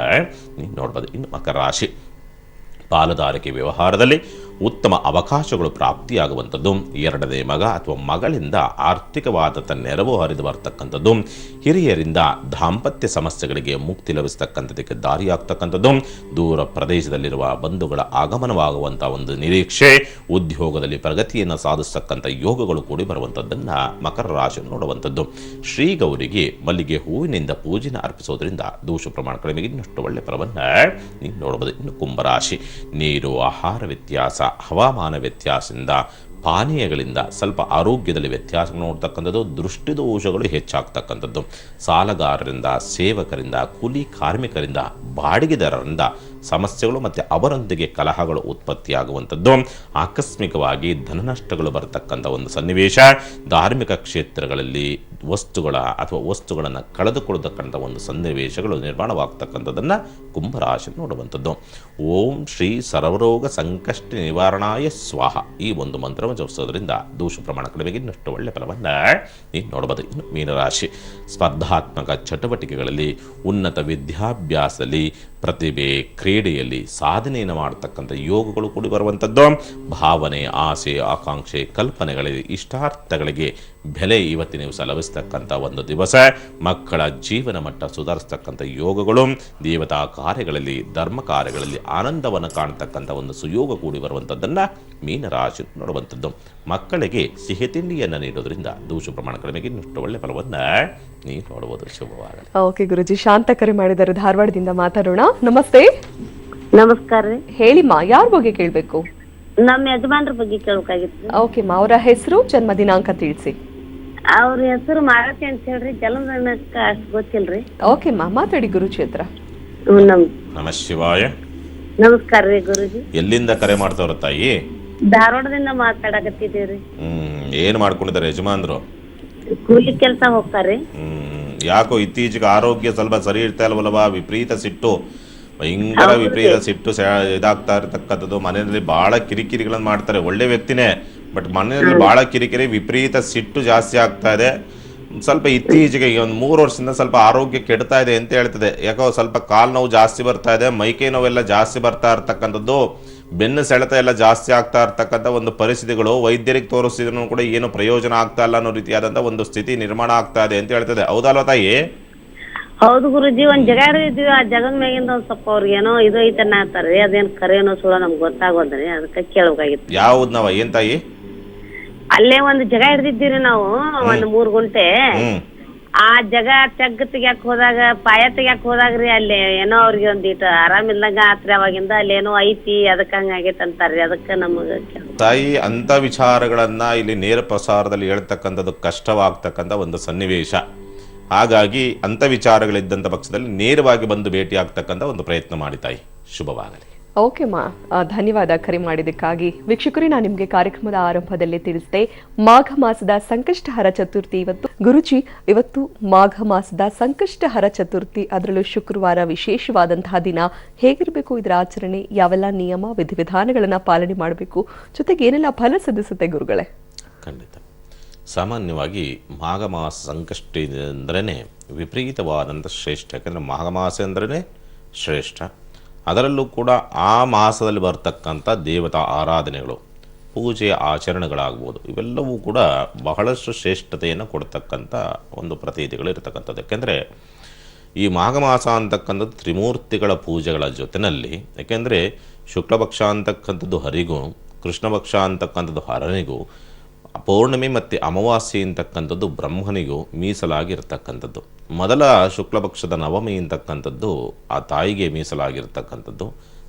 Speaker 2: ನೀವು ನೋಡ್ಬೋದು. ಇನ್ನು ಮಕರ ರಾಶಿ, ಪಾಲುದಾರಿಕೆ ವ್ಯವಹಾರದಲ್ಲಿ ಉತ್ತಮ ಅವಕಾಶಗಳು ಪ್ರಾಪ್ತಿಯಾಗುವಂಥದ್ದು, ಎರಡನೇ ಮಗ ಅಥವಾ ಮಗಳಿಂದ ಆರ್ಥಿಕವಾದ ನೆರವು ಹರಿದು ಬರ್ತಕ್ಕಂಥದ್ದು, ಹಿರಿಯರಿಂದ ದಾಂಪತ್ಯ ಸಮಸ್ಯೆಗಳಿಗೆ ಮುಕ್ತಿ ಲಭಿಸ್ತಕ್ಕಂಥದಕ್ಕೆ ದಾರಿಯಾಗ್ತಕ್ಕಂಥದ್ದು, ದೂರ ಪ್ರದೇಶದಲ್ಲಿರುವ ಬಂಧುಗಳ ಆಗಮನವಾಗುವಂಥ ಒಂದು ನಿರೀಕ್ಷೆ, ಉದ್ಯೋಗದಲ್ಲಿ ಪ್ರಗತಿಯನ್ನು ಸಾಧಿಸ್ತಕ್ಕಂಥ ಯೋಗಗಳು ಕೂಡಿ ಬರುವಂಥದ್ದನ್ನು ಮಕರ ರಾಶಿ ನೋಡುವಂಥದ್ದು. ಶ್ರೀ ಗೌರಿಗೆ ಮಲ್ಲಿಗೆ ಹೂವಿನಿಂದ ಪೂಜೆನ ಅರ್ಪಿಸೋದ್ರಿಂದ ದೋಷ ಪ್ರಮಾಣ ಕಡಿಮೆಗೆ ಇನ್ನಷ್ಟು ಒಳ್ಳೆ ಫಲವನ್ನು ನೀವು ನೋಡಬಹುದು. ಇನ್ನು ಕುಂಭರಾಶಿ, ನೀರು, ಆಹಾರ ವ್ಯತ್ಯಾಸ, ಹವಾಮಾನ ವ್ಯತ್ಯಾಸದಿಂದ, ಪಾನೀಯಗಳಿಂದ ಸ್ವಲ್ಪ ಆರೋಗ್ಯದಲ್ಲಿ ವ್ಯತ್ಯಾಸ ನೋಡ್ತಕ್ಕಂಥದ್ದು, ದೃಷ್ಟಿದೋಷಗಳು ಹೆಚ್ಚಾಗ್ತಕ್ಕಂಥದ್ದು, ಸಾಲಗಾರರಿಂದ, ಸೇವಕರಿಂದ, ಕೂಲಿ ಕಾರ್ಮಿಕರಿಂದ, ಬಾಡಿಗೆದಾರರಿಂದ ಸಮಸ್ಯೆಗಳು ಮತ್ತು ಅವರೊಂದಿಗೆ ಕಲಹಗಳು ಉತ್ಪತ್ತಿಯಾಗುವಂಥದ್ದು, ಆಕಸ್ಮಿಕವಾಗಿ ಧನನಷ್ಟಗಳು ಬರತಕ್ಕಂಥ ಒಂದು ಸನ್ನಿವೇಶ, ಧಾರ್ಮಿಕ ಕ್ಷೇತ್ರಗಳಲ್ಲಿ ವಸ್ತುಗಳನ್ನು ಕಳೆದುಕೊಳ್ಳತಕ್ಕಂಥ ಒಂದು ಸನ್ನಿವೇಶಗಳು ನಿರ್ಮಾಣವಾಗ್ತಕ್ಕಂಥದ್ದನ್ನು ಕುಂಭರಾಶಿ ನೋಡುವಂಥದ್ದು. ಓಂ ಶ್ರೀ ಸರ್ವರೋಗ ಸಂಕಷ್ಟ ನಿವಾರಣಾಯ ಸ್ವಾಹ ಈ ಒಂದು ಮಂತ್ರವನ್ನು ಜಪಿಸೋದ್ರಿಂದ ದೋಷ ಪ್ರಮಾಣ ಕಡಿಮೆಗೆ ಇನ್ನಷ್ಟು ಒಳ್ಳೆ ಫಲವನ್ನು ನೀವು ನೋಡಬಹುದು. ಇನ್ನು ಮೀನರಾಶಿ, ಸ್ಪರ್ಧಾತ್ಮಕ ಚಟುವಟಿಕೆಗಳಲ್ಲಿ, ಉನ್ನತ ವಿದ್ಯಾಭ್ಯಾಸದಲ್ಲಿ, ಪ್ರತಿಭೆ, ಕ್ರೀಡೆಯಲ್ಲಿ ಸಾಧನೆಯನ್ನು ಮಾಡತಕ್ಕಂಥ ಯೋಗಗಳು ಕೂಡಿ ಬರುವಂಥದ್ದು, ಭಾವನೆ, ಆಸೆ, ಆಕಾಂಕ್ಷೆ, ಕಲ್ಪನೆಗಳಿಗೆ, ಇಷ್ಟಾರ್ಥಗಳಿಗೆ ಬೆಲೆ ಇವತ್ತಿನ ದಿವಸ ಲಭಿಸ್ತಕ್ಕಂಥ ಒಂದು ದಿವಸ. ಮಕ್ಕಳ ಜೀವನ ಮಟ್ಟ ಸುಧಾರಿಸ್ತಕ್ಕಂಥ ಯೋಗಗಳು, ದೇವತಾ ಕಾರ್ಯಗಳಲ್ಲಿ, ಧರ್ಮ ಕಾರ್ಯಗಳಲ್ಲಿ ಆನಂದವನ್ನು ಕಾಣತಕ್ಕಂಥ ಒಂದು ಸುಯೋಗ ಕೂಡಿ ಬರುವಂಥದ್ದನ್ನು ಮೀನರಾಶಿ ನೋಡುವಂಥದ್ದು. ಮಕ್ಕಳಿಗೆ ಸಿಹಿ ತಿಂಡಿಯನ್ನು ನೀಡೋದ್ರಿಂದ ದೋಷ ಪ್ರಮಾಣ ಕಡಿಮೆಗೆ ಇನ್ನಷ್ಟು ಒಳ್ಳೆ ಫಲವನ್ನು ನೀವು ನೋಡುವುದು. ಶುಭವಾಗಲಿ.
Speaker 1: ಓಕೆ ಗುರುಜಿ, ಶಾಂತ ಕರೆ ಮಾಡಿದ್ದಾರೆ, ಧಾರವಾಡದಿಂದ ಮಾತಾಡೋಣ. ನಮಸ್ತೆ.
Speaker 5: ನಮಸ್ಕಾರ ರೀ.
Speaker 1: ಹೇಳಿಮ್ಮ, ಯಾರ ಬಗ್ಗೆ ಕೇಳಬೇಕು?
Speaker 5: ನಮ್ಮ ಯಜಮಾನ್ರ ಬಗ್ಗೆ ಕೇಳಬೇಕಾಗಿತ್ತು.
Speaker 1: ಓಕೆ ಮಾ, ಅವರ ಹೆಸರು, ಜನ್ಮ ದಿನಾಂಕ ತಿಳಿಸಿ.
Speaker 5: ಅವ್ರ ಹೆಸರು ಮಾರುತಿ ಅಂತ ಹೇಳ್ರಿ, ಜನ್ಮ ದಿನಾಂಕ ಅಷ್ಟು ಗೊತ್ತಿಲ್ರಿ.
Speaker 1: ಓಕೆ ಮಾ, ಮಾತಾಡಿ ಗುರುಜಿ ಹತ್ರ.
Speaker 2: ನಮಃ ಶಿವಾಯ.
Speaker 5: ನಮಸ್ಕಾರ ರೀ ಗುರುಜಿ.
Speaker 2: ಎಲ್ಲಿಂದ ಕರೆ ಮಾಡ್ತಾವ್ರ ತಾಯಿ?
Speaker 5: ಧಾರವಾಡದಿಂದ ಮಾತಾಡಕತ್ತಿದ್ದೀವ್ರಿ.
Speaker 2: ಏನ್ ಮಾಡ್ಕೊಂಡಿದ್ದಾರೆ ಯಜಮಾನ್ರು?
Speaker 5: ಕೂಲಿ ಕೆಲಸ ಹೋಗ್ತಾರ್ರಿ.
Speaker 2: ಯಾಕೋ ಇತ್ತೀಚೆಗೆ ಆರೋಗ್ಯ ಸ್ವಲ್ಪ ಸರಿ ಇರ್ತಾ ಇಲ್ವಲ್ವಾ? ವಿಪರೀತ ಸಿಟ್ಟು, ಭಯಂಕರ ವಿಪರೀತ ಸಿಟ್ಟು ಇದಾಗ್ತಾ ಇರತಕ್ಕಂಥದ್ದು. ಮನೆಯಲ್ಲಿ ಬಹಳ ಕಿರಿಕಿರಿಗಳನ್ನು ಮಾಡ್ತಾರೆ. ಒಳ್ಳೆ ವ್ಯಕ್ತಿನೇ, ಬಟ್ ಮನೆಯಲ್ಲಿ ಬಹಳ ಕಿರಿಕಿರಿ, ವಿಪರೀತ ಸಿಟ್ಟು ಜಾಸ್ತಿ ಆಗ್ತಾ ಇದೆ. ಸ್ವಲ್ಪ ಇತ್ತೀಚೆಗೆ ಒಂದು 3 ವರ್ಷದಿಂದ ಸ್ವಲ್ಪ ಆರೋಗ್ಯ ಕೆಡ್ತಾ ಇದೆ ಅಂತ ಹೇಳ್ತದೆ. ಯಾಕೋ ಸ್ವಲ್ಪ ಕಾಲು ನೋವು ಜಾಸ್ತಿ ಬರ್ತಾ ಇದೆ, ಮೈಕೈ ನೋವೆಲ್ಲ ಜಾಸ್ತಿ ಬರ್ತಾ ಇರ್ತಕ್ಕಂಥದ್ದು, ಬೆನ್ನು ಸೆಳೆತ ಎಲ್ಲ ಜಾಸ್ತಿ ಆಗ್ತಾ ಇರ್ತಕ್ಕಂಥ ಒಂದು ಪರಿಸ್ಥಿತಿಗಳು. ವೈದ್ಯರಿಗೆ ತೋರಿಸಿದ್ರು ಕೂಡ ಏನು ಪ್ರಯೋಜನ ಆಗ್ತಾ ಇಲ್ಲ ಅನ್ನೋ ರೀತಿಯಾದಂಥ ಒಂದು ಸ್ಥಿತಿ ನಿರ್ಮಾಣ ಆಗ್ತಾ ಇದೆ ಅಂತ ಹೇಳ್ತದೆ. ಹೌದಲ್ವಾ ತಾಯಿ?
Speaker 5: ಹೌದು ಗುರುಜಿ, ಒಂದ್ ಜಗ ಹಿಡಿದಿದ್ವಿ. ಆ ಜಗದ ಮ್ಯಾಗಿಂದ ಒಂದ್ ಸ್ವಲ್ಪ ಅವ್ರಿಗೆ ಏನೋ ಇದು ಐತನ್ನ ಅಂತಾರ್ರಿ, ಅದೇನ್ ಕರೇನೋ ಸುಳ್ಳ ನಮ್ಗೆ ಗೊತ್ತಾಗೋದ್ರಿ, ಅದಕ್ಕೆ ಕೇಳ್ಬೇಕಾಗಿತ್ತು.
Speaker 2: ಯಾವ್ದು ನಾವ? ಏನ್ ತಾಯಿ?
Speaker 5: ಅಲ್ಲೇ ಒಂದ್ ಜಗ ಹಿಡಿದಿದ್ದೀರಿ ನಾವು, ಒಂದ್ 3 ಗುಂಟೆ. ಆ ಜಗ ತೆಗ್ ತೆಗ್ಯಾಕ್ ಹೋದಾಗ ಪಾಯ ತೆಗ್ಯಾಕ್ ಹೋದಾಗ್ರಿ ಅಲ್ಲಿ ಏನೋ ಅವ್ರಿಗೆ ಒಂದಿಟ್ಟು ಆರಾಮಿಲ್ದಂಗ ಆತ್ರಿ ಅವಾಗಿಂದ ಅಲ್ಲಿ ಏನೋ ಐತಿ ಅದಕ್ಕೆ ಹಂಗಾಗೈತೆ ಅಂತಾರ್ರಿ. ಅದಕ್ಕೆ ನಮಗ
Speaker 2: ತಾಯಿ ಅಂತ ವಿಚಾರಗಳನ್ನ ಇಲ್ಲಿ ನೇರ ಪ್ರಸಾರದಲ್ಲಿ ಹೇಳ್ತಕ್ಕಂಥದ್ದು ಕಷ್ಟವಾಗ್ತಕ್ಕಂಥ ಒಂದು ಸನ್ನಿವೇಶ. ಹಾಗಾಗಿ ಅಂಥ ವಿಚಾರಗಳಿದ್ದಂಥ ಪಕ್ಷದಲ್ಲಿ ನೇರವಾಗಿ ಬಂದು ಭೇಟಿ ಆಗ್ತಕ್ಕಂಥ ಒಂದು ಪ್ರಯತ್ನ ಮಾಡಿ ತಾಯಿ. ಶುಭವಾಗಲಿ.
Speaker 1: ಓಕೆ ಮಾ, ಧನ್ಯವಾದ ಕರೆ ಮಾಡಿದ್ದಕ್ಕಾಗಿ. ವೀಕ್ಷಕರೇ, ನಾನು ನಿಮಗೆ ಕಾರ್ಯಕ್ರಮದ ಆರಂಭದಲ್ಲಿ ತಿಳಿಸಿದೆ ಮಾಘ ಮಾಸದ ಸಂಕಷ್ಟಹರ ಚತುರ್ಥಿ ಇವತ್ತು. ಗುರುಜಿ, ಇವತ್ತು ಮಾಘ ಮಾಸದ ಸಂಕಷ್ಟಹರ ಚತುರ್ಥಿ, ಅದರಲ್ಲೂ ಶುಕ್ರವಾರ ವಿಶೇಷವಾದಂತಹ ದಿನ. ಹೇಗಿರಬೇಕು ಇದರ ಆಚರಣೆ, ಯಾವೆಲ್ಲ ನಿಯಮ ವಿಧಿವಿಧಾನಗಳನ್ನ ಪಾಲನೆ ಮಾಡಬೇಕು, ಜೊತೆಗೆ ಏನೆಲ್ಲ ಫಲ ಸಿದ್ಧಿಸುತ್ತೆ ಗುರುಗಳೇ?
Speaker 2: ಖಂಡಿತ. ಸಾಮಾನ್ಯವಾಗಿ ಮಾಘ ಮಾಸ ಸಂಕಷ್ಟಿ ಅಂದ್ರೇ ವಿಪರೀತವಾದಂಥ ಶ್ರೇಷ್ಠ. ಯಾಕಂದರೆ ಮಾಘ ಮಾಸ ಅಂದ್ರೇ ಶ್ರೇಷ್ಠ. ಅದರಲ್ಲೂ ಕೂಡ ಆ ಮಾಸದಲ್ಲಿ ಬರ್ತಕ್ಕಂಥ ದೇವತಾ ಆರಾಧನೆಗಳು, ಪೂಜೆ ಆಚರಣೆಗಳಾಗ್ಬೋದು, ಇವೆಲ್ಲವೂ ಕೂಡ ಬಹಳಷ್ಟು ಶ್ರೇಷ್ಠತೆಯನ್ನು ಕೊಡ್ತಕ್ಕಂಥ ಒಂದು ಪ್ರತೀತಿಗಳು ಇರತಕ್ಕಂಥದ್ದು. ಯಾಕೆಂದರೆ ಈ ಮಾಘ ಮಾಸ ಅಂತಕ್ಕಂಥದ್ದು ತ್ರಿಮೂರ್ತಿಗಳ ಪೂಜೆಗಳ ಜೊತೆಯಲ್ಲಿ, ಯಾಕೆಂದರೆ ಶುಕ್ಲಪಕ್ಷ ಅಂತಕ್ಕಂಥದ್ದು ಹರಿಗೂ, ಕೃಷ್ಣ ಪಕ್ಷ ಅಂತಕ್ಕಂಥದ್ದು ಹರನಿಗೂ, ಪೌರ್ಣಮಿ ಮತ್ತು ಅಮಾವಾಸ್ಯೆ ಅಂತಕ್ಕಂಥದ್ದು ಬ್ರಹ್ಮನಿಗೂ ಮೀಸಲಾಗಿರ್ತಕ್ಕಂಥದ್ದು. ಮೊದಲ ಶುಕ್ಲಪಕ್ಷದ ನವಮಿ ಅಂತಕ್ಕಂಥದ್ದು ಆ ತಾಯಿಗೆ ಮೀಸಲಾಗಿರ್ತಕ್ಕಂಥದ್ದು.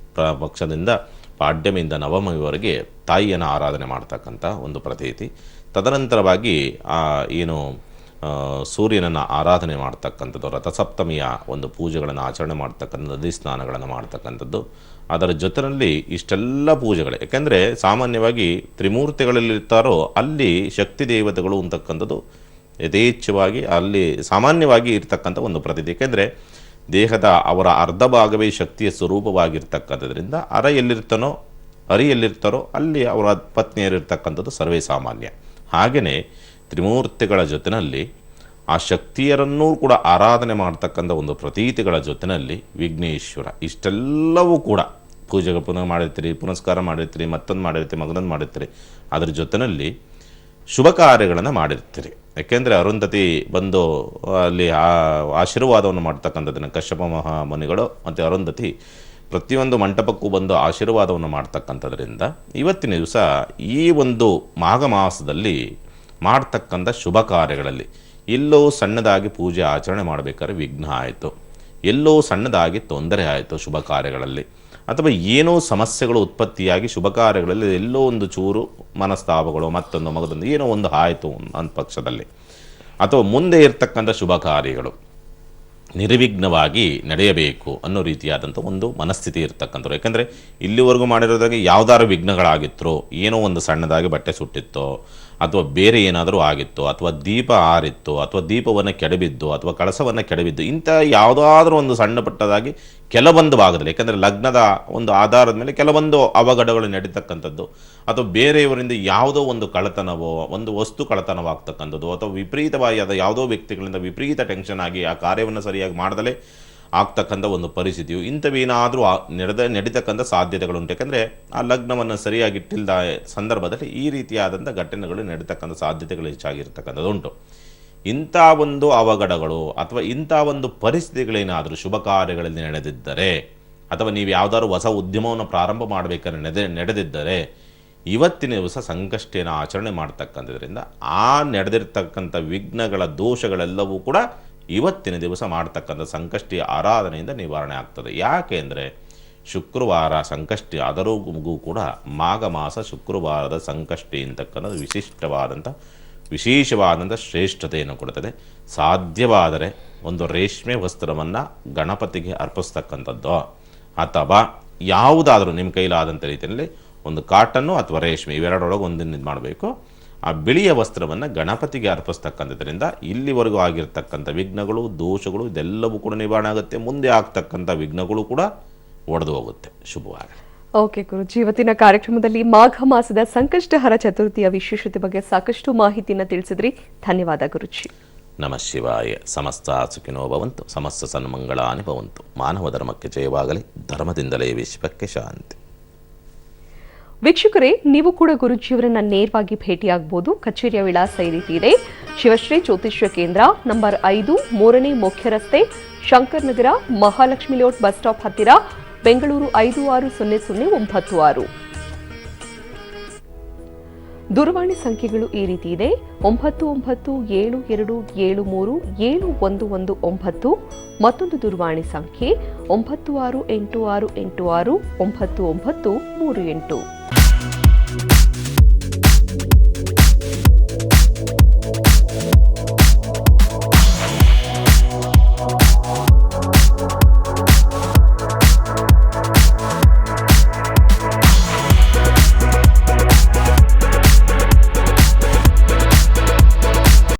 Speaker 2: ಪಕ್ಷದಿಂದ ಪಾಡ್ಯಮಿಯಿಂದ ನವಮಿವರೆಗೆ ತಾಯಿಯನ್ನು ಆರಾಧನೆ ಮಾಡ್ತಕ್ಕಂಥ ಒಂದು ಪ್ರತೀತಿ. ತದನಂತರವಾಗಿ ಏನು ಸೂರ್ಯನನ್ನು ಆರಾಧನೆ ಮಾಡ್ತಕ್ಕಂಥದ್ದು, ರಥಸಪ್ತಮಿಯ ಒಂದು ಪೂಜೆಗಳನ್ನು ಆಚರಣೆ ಮಾಡ್ತಕ್ಕಂಥ, ನದಿ ಸ್ನಾನಗಳನ್ನು ಮಾಡ್ತಕ್ಕಂಥದ್ದು. ಅದರ ಜೊತೆಯಲ್ಲಿ ಇಷ್ಟೆಲ್ಲ ಪೂಜೆಗಳು, ಯಾಕೆಂದರೆ ಸಾಮಾನ್ಯವಾಗಿ ತ್ರಿಮೂರ್ತಿಗಳಲ್ಲಿರ್ತಾರೋ ಅಲ್ಲಿ ಶಕ್ತಿ ದೇವತೆಗಳು ಅಂತಕ್ಕಂಥದ್ದು ಯಥೇಚ್ಛವಾಗಿ ಅಲ್ಲಿ ಸಾಮಾನ್ಯವಾಗಿ ಇರ್ತಕ್ಕಂಥ ಒಂದು ಪ್ರತೀತಿ. ಏಕೆಂದರೆ ದೇಹದ ಅವರ ಅರ್ಧ ಭಾಗವೇ ಶಕ್ತಿಯ ಸ್ವರೂಪವಾಗಿರ್ತಕ್ಕಂಥದ್ರಿಂದ ಹರಿ ಎಲ್ಲಿರ್ತಾರೋ ಅಲ್ಲಿ ಅವರ ಪತ್ನಿಯರಿರ್ತಕ್ಕಂಥದ್ದು ಸರ್ವೇ ಸಾಮಾನ್ಯ. ಹಾಗೆಯೇ ತ್ರಿಮೂರ್ತಿಗಳ ಜೊತೆಯಲ್ಲಿ ಆ ಶಕ್ತಿಯರನ್ನೂ ಕೂಡ ಆರಾಧನೆ ಮಾಡ್ತಕ್ಕಂಥ ಒಂದು ಪ್ರತೀತಿಗಳ ಜೊತೆಯಲ್ಲಿ ವಿಘ್ನೇಶ್ವರ, ಇಷ್ಟೆಲ್ಲವೂ ಕೂಡ ಪೂಜೆಗೆ ಮಾಡಿರ್ತೀರಿ, ಪುನಸ್ಕಾರ ಮಾಡಿರ್ತೀರಿ, ಮತ್ತೊಂದು ಮಾಡಿರ್ತೀರಿ, ಮಗನೊಂದು ಮಾಡಿರ್ತೀರಿ. ಅದರ ಜೊತೆಯಲ್ಲಿ ಶುಭ ಕಾರ್ಯಗಳನ್ನು ಮಾಡಿರ್ತೀರಿ. ಯಾಕೆಂದರೆ ಅರುಂಧತಿ ಬಂದು ಅಲ್ಲಿ ಆಶೀರ್ವಾದವನ್ನು ಮಾಡ್ತಕ್ಕಂಥದ್ದನ್ನು ಕಶ್ಯಪ ಮಹಾಮುನಿಗಳು ಮತ್ತು ಅರುಂಧತಿ ಪ್ರತಿಯೊಂದು ಮಂಟಪಕ್ಕೂ ಬಂದು ಆಶೀರ್ವಾದವನ್ನು ಮಾಡ್ತಕ್ಕಂಥದ್ರಿಂದ ಇವತ್ತಿನ ದಿವಸ ಈ ಒಂದು ಮಾಘ ಮಾಸದಲ್ಲಿ ಮಾಡ್ತಕ್ಕಂಥ ಶುಭ ಕಾರ್ಯಗಳಲ್ಲಿ ಎಲ್ಲೋ ಸಣ್ಣದಾಗಿ ಪೂಜೆ ಆಚರಣೆ ಮಾಡಬೇಕಾದ್ರೆ ವಿಘ್ನ ಆಯಿತು, ಎಲ್ಲೋ ಸಣ್ಣದಾಗಿ ತೊಂದರೆ ಆಯಿತು ಶುಭ ಕಾರ್ಯಗಳಲ್ಲಿ, ಅಥವಾ ಏನೋ ಸಮಸ್ಯೆಗಳು ಉತ್ಪತ್ತಿಯಾಗಿ ಶುಭ ಕಾರ್ಯಗಳಲ್ಲಿ ಎಲ್ಲೋ ಒಂದು ಚೂರು ಮನಸ್ತಾಪಗಳು ಮತ್ತೊಂದು ಮಗದೊಂದು ಏನೋ ಒಂದು ಆಯಿತು ಅಂತ ಪಕ್ಷದಲ್ಲಿ, ಅಥವಾ ಮುಂದೆ ಇರ್ತಕ್ಕಂಥ ಶುಭ ಕಾರ್ಯಗಳು ನಿರ್ವಿಘ್ನವಾಗಿ ನಡೆಯಬೇಕು ಅನ್ನೋ ರೀತಿಯಾದಂಥ ಒಂದು ಮನಸ್ಥಿತಿ ಇರ್ತಕ್ಕಂಥವ್ರು. ಯಾಕೆಂದರೆ ಇಲ್ಲಿವರೆಗೂ ಮಾಡಿರೋದಾಗಿ ಯಾವ್ದಾರು ವಿಘ್ನಗಳಾಗಿತ್ತೋ, ಏನೋ ಒಂದು ಸಣ್ಣದಾಗಿ ಬಟ್ಟೆ ಸುಟ್ಟಿತ್ತೋ, ಅಥವಾ ಬೇರೆ ಏನಾದರೂ ಆಗಿತ್ತು, ಅಥವಾ ದೀಪ ಆರಿತ್ತು, ಅಥವಾ ದೀಪವನ್ನು ಕೆಡಬಿದ್ದು, ಅಥವಾ ಕಳಸವನ್ನು ಕೆಡಬಿದ್ದು, ಇಂಥ ಯಾವುದಾದ್ರೂ ಒಂದು ಸಣ್ಣ ಪಟ್ಟದಾಗಿ ಕೆಲವೊಂದು ಭಾಗದಲ್ಲಿ, ಯಾಕೆಂದರೆ ಲಗ್ನದ ಒಂದು ಆಧಾರದ ಮೇಲೆ ಕೆಲವೊಂದು ಅವಘಡಗಳು ನಡೀತಕ್ಕಂಥದ್ದು, ಅಥವಾ ಬೇರೆಯವರಿಂದ ಯಾವುದೋ ಒಂದು ಕಳ್ಳತನವೋ, ಒಂದು ವಸ್ತು ಕಳ್ಳತನವಾಗ್ತಕ್ಕಂಥದ್ದು, ಅಥವಾ ವಿಪರೀತವಾಗಿ ಆದ ಯಾವುದೋ ವ್ಯಕ್ತಿಗಳಿಂದ ವಿಪರೀತ ಟೆನ್ಷನ್ ಆಗಿ ಆ ಕಾರ್ಯವನ್ನು ಸರಿಯಾಗಿ ಮಾಡದಲೇ ಆಗ್ತಕ್ಕಂಥ ಒಂದು ಪರಿಸ್ಥಿತಿಯು ಇಂಥವೇನಾದರೂ ನಡೀತಕ್ಕಂಥ ಸಾಧ್ಯತೆಗಳುಂಟು. ಯಾಕೆಂದರೆ ಆ ಲಗ್ನವನ್ನು ಸರಿಯಾಗಿಟ್ಟಿಲ್ಲದ ಸಂದರ್ಭದಲ್ಲಿ ಈ ರೀತಿಯಾದಂಥ ಘಟನೆಗಳು ನಡೀತಕ್ಕಂಥ ಸಾಧ್ಯತೆಗಳು ಹೆಚ್ಚಾಗಿರ್ತಕ್ಕಂಥದ್ದು ಉಂಟು. ಇಂಥ ಒಂದು ಅವಘಡಗಳು ಅಥವಾ ಇಂಥ ಒಂದು ಪರಿಸ್ಥಿತಿಗಳೇನಾದರೂ ಶುಭ ಕಾರ್ಯಗಳಲ್ಲಿ ನಡೆದಿದ್ದರೆ, ಅಥವಾ ನೀವು ಯಾವುದಾದ್ರು ಹೊಸ ಉದ್ಯಮವನ್ನು ಪ್ರಾರಂಭ ಮಾಡಬೇಕಾದ್ರೆ ನಡೆದಿದ್ದರೆ, ಇವತ್ತಿನ ದಿವಸ ಸಂಕಷ್ಟಿಯನ್ನು ಆಚರಣೆ ಮಾಡ್ತಕ್ಕಂಥದ್ರಿಂದ ಆ ನಡೆದಿರ್ತಕ್ಕಂಥ ವಿಘ್ನಗಳ ದೋಷಗಳೆಲ್ಲವೂ ಕೂಡ ಇವತ್ತಿನ ದಿವಸ ಮಾಡ್ತಕ್ಕಂಥ ಸಂಕಷ್ಟಿ ಆರಾಧನೆಯಿಂದ ನಿವಾರಣೆ ಆಗ್ತದೆ. ಯಾಕೆ ಅಂದರೆ ಶುಕ್ರವಾರ ಸಂಕಷ್ಟಿ, ಅದರಿಗೂ ಕೂಡ ಮಾಘ ಮಾಸ ಶುಕ್ರವಾರದ ಸಂಕಷ್ಟಿ ಅಂತಕ್ಕಂಥದ್ದು ವಿಶೇಷವಾದಂಥ ಶ್ರೇಷ್ಠತೆಯನ್ನು ಕೊಡುತ್ತದೆ. ಸಾಧ್ಯವಾದರೆ ಒಂದು ರೇಷ್ಮೆ ವಸ್ತ್ರವನ್ನು ಗಣಪತಿಗೆ ಅರ್ಪಿಸ್ತಕ್ಕಂಥದ್ದು, ಅಥವಾ ಯಾವುದಾದ್ರೂ ನಿಮ್ಮ ಕೈಲಾದಂಥ ರೀತಿಯಲ್ಲಿ ಒಂದು ಕಾಟನ್ನು ಅಥವಾ ರೇಷ್ಮೆ ಇವೆರಡರೊಳಗೆ ಒಂದನ್ನು ಇದು ಮಾಡಬೇಕು. ಆ ಬಿಳಿಯ ವಸ್ತ್ರವನ್ನು ಗಣಪತಿಗೆ ಅರ್ಪಿಸ್ತಕ್ಕಂಥದ್ರಿಂದ ಇಲ್ಲಿವರೆಗೂ ಆಗಿರ್ತಕ್ಕಂಥ ವಿಘ್ನಗಳು ದೋಷಗಳು ಇದೆಲ್ಲವೂ ಕೂಡ ನಿವಾರಣೆ ಆಗುತ್ತೆ. ಮುಂದೆ ಆಗ್ತಕ್ಕಂಥ ವಿಘ್ನಗಳು ಕೂಡ ಒಡೆದು ಹೋಗುತ್ತೆ. ಶುಭವಾಗಲಿ.
Speaker 1: ಓಕೆ ಗುರುಜಿ, ಇವತ್ತಿನ ಕಾರ್ಯಕ್ರಮದಲ್ಲಿ ಮಾಘ ಮಾಸದ ಸಂಕಷ್ಟಹರ ಚತುರ್ಥಿಯ ವಿಶೇಷತೆ ಬಗ್ಗೆ ಸಾಕಷ್ಟು ಮಾಹಿತಿಯನ್ನು ತಿಳಿಸಿದ್ರಿ. ಧನ್ಯವಾದ ಗುರುಜಿ.
Speaker 2: ನಮಃ ಶಿವಾಯ. ಸಮಸ್ತ ಸುಖಿನೋ ಭವಂತು, ಸಮಸ್ತ ಸನ್ಮಂಗಳಾನಿ ಭವಂತು. ಮಾನವ ಧರ್ಮಕ್ಕೆ ಜಯವಾಗಲಿ. ಧರ್ಮದಿಂದಲೇ ವಿಶ್ವಕ್ಕೆ ಶಾಂತಿ.
Speaker 1: ವೀಕ್ಷಕರೇ, ನೀವು ಕೂಡ ಗುರುಜಿಯವರನ್ನ ನೇರವಾಗಿ ಭೇಟಿಯಾಗಬಹುದು. ಕಚೇರಿಯ ವಿಳಾಸ ಈ ರೀತಿ ಇದೆ: ಶಿವಶ್ರೀ ಜ್ಯೋತಿಷ್ಯ ಕೇಂದ್ರ, ನಂಬರ್ 5, 3ನೇ ಮುಖ್ಯ ರಸ್ತೆ, ಶಂಕರ್ ನಗರ, ಮಹಾಲಕ್ಷ್ಮಿ ಲೇಔಟ್ ಬಸ್ ಸ್ಟಾಪ್ ಹತ್ತಿರ, ಬೆಂಗಳೂರು 560096. ದೂರವಾಣಿ ಸಂಖ್ಯೆಗಳು ಈ ರೀತಿ ಇದೆ: 997227371119. ಮತ್ತೊಂದು ದೂರವಾಣಿ ಸಂಖ್ಯೆ 9686869938.